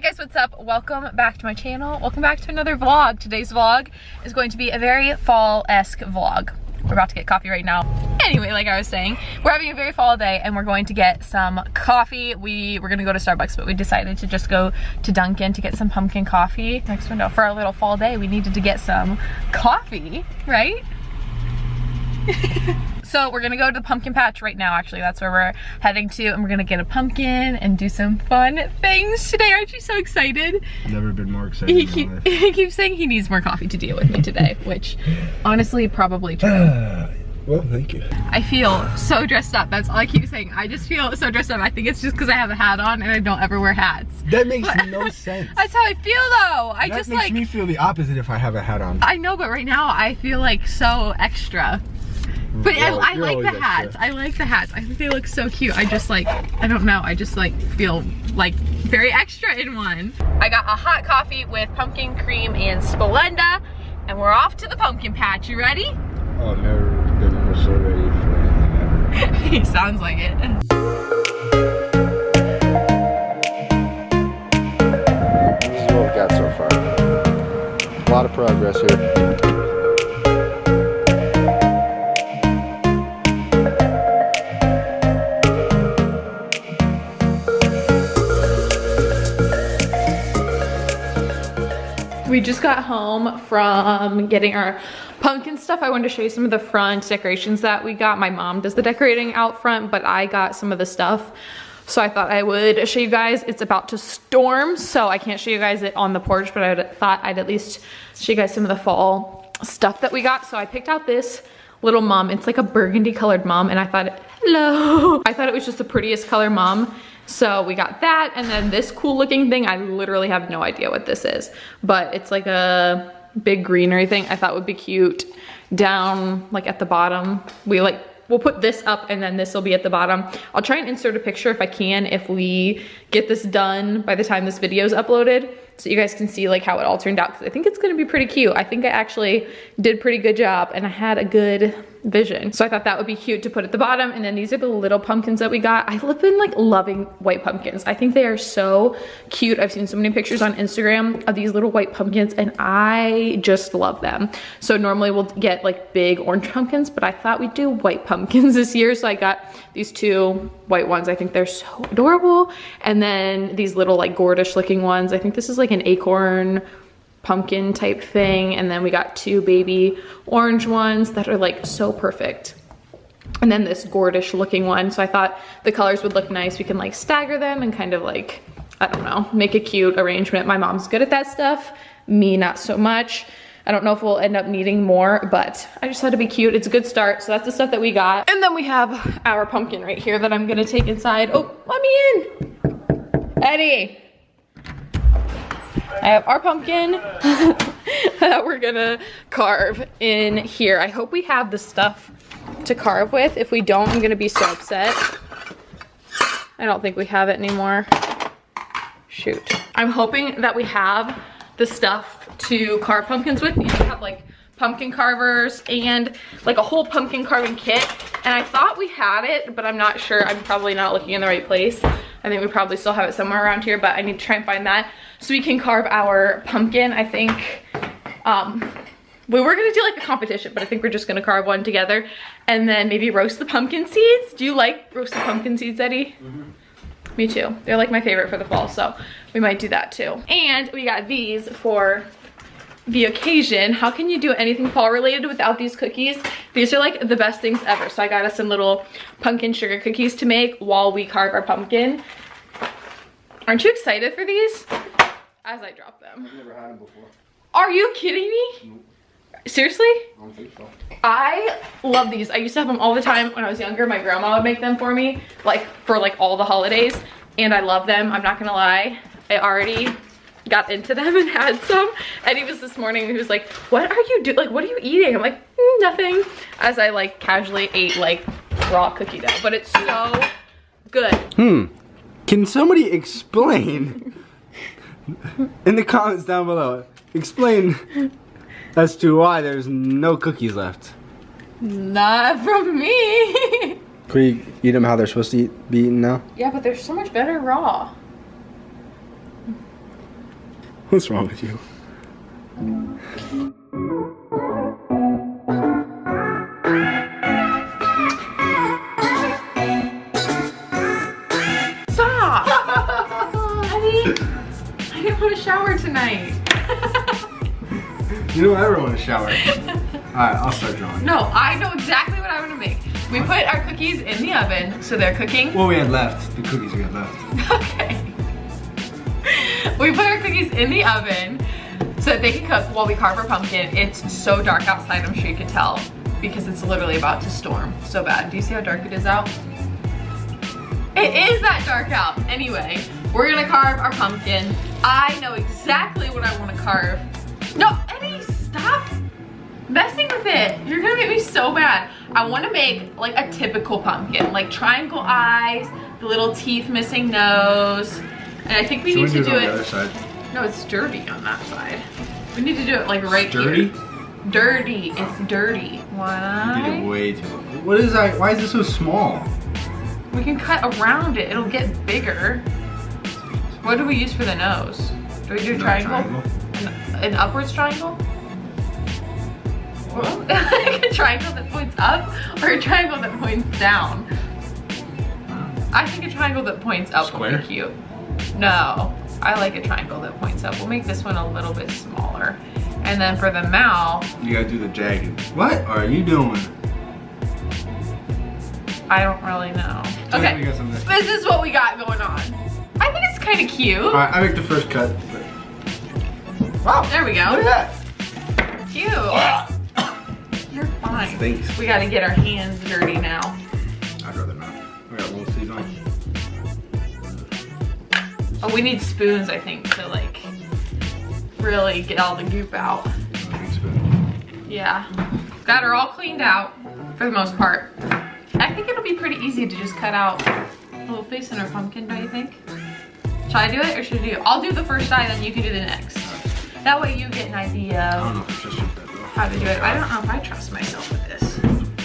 guys, what's up? Welcome back to my channel. Welcome back to another vlog. Today's vlog is going to be a very fall-esque vlog. We're about to get coffee right now. Anyway, like I was saying, we're having a very fall day and we're going to get some coffee. We were gonna go to Starbucks, but we decided to just go to Dunkin to get some pumpkin coffee. Next window. For our little fall day, we needed to get some coffee, right? So we're gonna go to the pumpkin patch right now. Actually, that's where we're heading to, and we're gonna get a pumpkin and do some fun things today. Aren't you so excited? Never been more excited in my life. He keeps saying he needs more coffee to deal with me today, which honestly, probably true. Well, thank you. I feel so dressed up. That's all I keep saying. I just feel so dressed up. I think it's just because I have a hat on and I don't ever wear hats. That makes no sense. That's how I feel though. That makes me feel the opposite if I have a hat on. I know, but right now I feel like so extra. But I like the hats. I like the hats. I think they look so cute. I just like, I don't know. I just like feel like very extra in one. I got a hot coffee with pumpkin cream and Splenda, and we're off to the pumpkin patch. You ready? Oh, never been more so ready for anything ever. He sounds like it. This is what we've got so far. A lot of progress here. We just got home from getting our pumpkin stuff. I wanted to show you some of the front decorations that we got. My mom does the decorating out front, but I got some of the stuff. So I thought I would show you guys. It's about to storm, so I can't show you guys it on the porch, but I thought I'd at least show you guys some of the fall stuff that we got. So I picked out this little mum. It's like a burgundy colored mum, and I thought, hello. I thought it was just the prettiest color mum. So we got that, and then this cool looking thing, I literally have no idea what this is, but it's like a big greenery thing I thought would be cute. Down like at the bottom, we'll put this up and then this will be at the bottom. I'll try and insert a picture if I can, if we get this done by the time this video is uploaded, so you guys can see like how it all turned out, because I think it's gonna be pretty cute. I think I actually did pretty good job and I had a good vision. So I thought that would be cute to put at the bottom. And then these are the little pumpkins that we got. I've been like loving white pumpkins. I think they are so cute. I've seen so many pictures on Instagram of these little white pumpkins and I just love them. So normally we'll get like big orange pumpkins, but I thought we'd do white pumpkins this year. So I got these two white ones. I think they're so adorable. And then these little like gourdish looking ones. I think this is like an acorn pumpkin type thing, and then we got two baby orange ones that are like so perfect, and then this gourdish looking one. So I thought the colors would look nice. We can like stagger them and kind of like, I don't know, make a cute arrangement. My mom's good at that stuff, me not so much. I don't know if we'll end up needing more, but I just thought it'd be cute. It's a good start. So that's the stuff that we got. And then we have our pumpkin right here that I'm gonna take inside. Oh, let me in, Eddie. I have our pumpkin that we're gonna carve in here. I hope we have the stuff to carve with. If we don't, I'm gonna be so upset. I don't think we have it anymore. Shoot. I'm hoping that we have the stuff to carve pumpkins with. You have like pumpkin carvers and like a whole pumpkin carving kit. And I thought we had it, but I'm not sure. I'm probably not looking in the right place. I think we probably still have it somewhere around here, but I need to try and find that so we can carve our pumpkin. I think we were gonna do like a competition, but I think we're just gonna carve one together and then maybe roast the pumpkin seeds. Do you like roasted pumpkin seeds, Eddie? Mm-hmm. Me too. They're like my favorite for the fall, so we might do that too. And we got these for the occasion. How can you do anything fall related without these cookies? These are like the best things ever. So I got us some little pumpkin sugar cookies to make while we carve our pumpkin. Aren't you excited for these? As I drop them. I've never had them before. Are you kidding me? Nope. Seriously? I don't think so. I love these. I used to have them all the time when I was younger. My grandma would make them for me, like for like all the holidays, and I love them. I'm not gonna lie. I already got into them and had some. Eddie was this morning, he was like, what are you doing? Like, what are you eating? I'm like, nothing. As I like casually ate like raw cookie dough, but it's so good. Can somebody explain in the comments down below, explain as to why there's no cookies left? Not from me. Can we eat them how they're supposed to be eaten now? Yeah, but they're so much better raw. What's wrong with you? Stop! I didn't want to shower tonight. You don't ever want to shower. Alright, I'll start drawing. No, I know exactly what I want to make. We put our cookies in the oven, so they're cooking. Well, we had left. The cookies we had left. Okay. We put our cookies in the oven so that they can cook while we carve our pumpkin. It's so dark outside, I'm sure you can tell, because it's literally about to storm so bad. Do you see how dark it is out? It is that dark out. Anyway, we're gonna carve our pumpkin. I know exactly what I want to carve. No, Eddie, stop messing with it. You're gonna make me so mad. I want to make like a typical pumpkin, like triangle eyes, the little teeth missing nose, and I think we need to do it. On the other side? No, it's dirty on that side. We need to do it like right dirty? here. Dirty? It's dirty. Why? You did it way too. What is that? Why is it so small? We can cut around it. It'll get bigger. What do we use for the nose? Do we do a triangle? An upwards triangle? Like a triangle that points up or a triangle that points down? I think a triangle that points up Square? would be cute. No, I like a triangle that points up. We'll make this one a little bit smaller. And then for the mouth, you gotta do the jagged. What are you doing? I don't really know. Okay, Okay, this is what we got going on. I think it's kind of cute. Alright, I make the first cut. Wow, there we go. Look at that. Cute. You're fine. Stinks. We gotta get our hands dirty now. I'd rather not. We got little sleeves on. Oh, we need spoons, I think, to like really get all the goop out. Yeah. Got her all cleaned out for the most part. I think it'll be pretty easy to just cut out a little face in our pumpkin, don't you think? Should I do it or should you? I'll do the first eye, then you can do the next. That way you get an idea I don't know if it's just that though. how to do it. I don't know if I trust myself with this.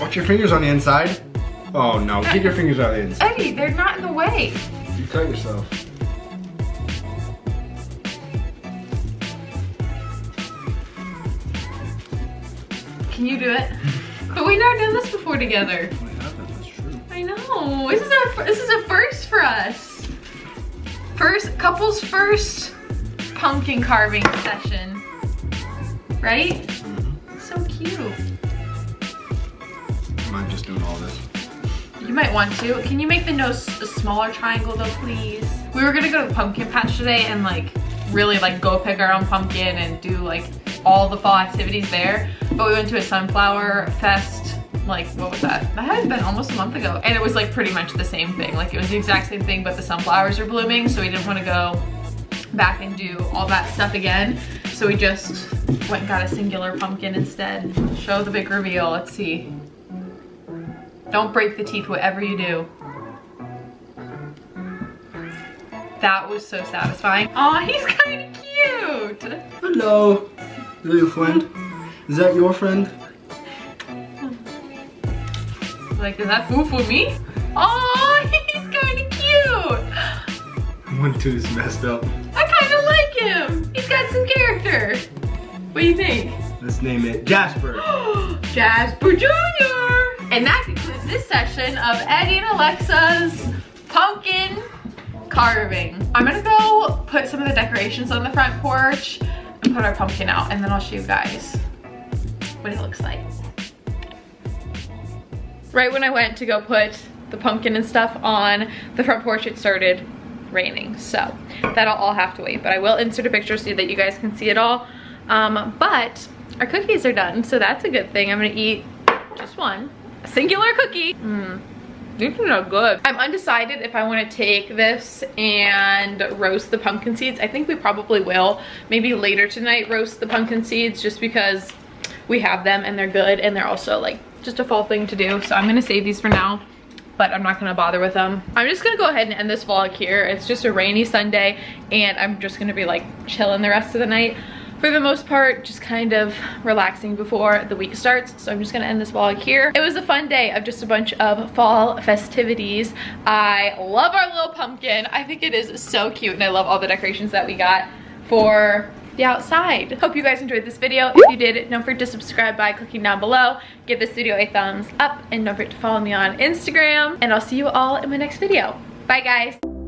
Watch your fingers on the inside. Oh no, get your fingers out of the inside. Eddie, they're not in the way. You cut yourself. Can you do it? But we've never done this before together. That's true. I know. This is a first for us. Couple's first pumpkin carving session. Right? Mm-hmm. So cute. Am I just doing all this? You might want to. Can you make the nose a smaller triangle though, please? We were gonna go to the pumpkin patch today and like really like go pick our own pumpkin and do like all the fall activities there. But we went to a sunflower fest, like what was that? That had been almost a month ago. And it was like pretty much the same thing. Like it was the exact same thing, but the sunflowers are blooming. So we didn't want to go back and do all that stuff again. So we just went and got a singular pumpkin instead. Show the big reveal, let's see. Don't break the teeth, whatever you do. That was so satisfying. Aw, he's kind of cute. Hello. Is that your friend? Is that your friend? Like, is that food for me? Aw, he's kind of cute. 1, 2 is messed up. I kind of like him. He's got some character. What do you think? Let's name it Jasper. Jasper Jr. And that concludes this session of Eddie and Alexa's pumpkin carving. I'm gonna go put some of the decorations on the front porch and put our pumpkin out, and then I'll show you guys what it looks like. Right when I went to go put the pumpkin and stuff on the front porch, it started raining, so that'll all have to wait, but I will insert a picture so that you guys can see it all. But our cookies are done, so that's a good thing. I'm gonna eat just one, a singular cookie. These are good. I'm undecided if I want to take this and roast the pumpkin seeds. I think we probably will. Maybe later tonight roast the pumpkin seeds just because we have them and they're good and they're also like just a fall thing to do. So I'm gonna save these for now, but I'm not gonna bother with them. I'm just gonna go ahead and end this vlog here. It's just a rainy Sunday and I'm just gonna be like chilling the rest of the night. For the most part, just kind of relaxing before the week starts. So I'm just gonna end this vlog here. It was a fun day of just a bunch of fall festivities. I love our little pumpkin. I think it is so cute and I love all the decorations that we got for the outside. Hope you guys enjoyed this video. If you did, don't forget to subscribe by clicking down below. Give this video a thumbs up and don't forget to follow me on Instagram. And I'll see you all in my next video. Bye guys.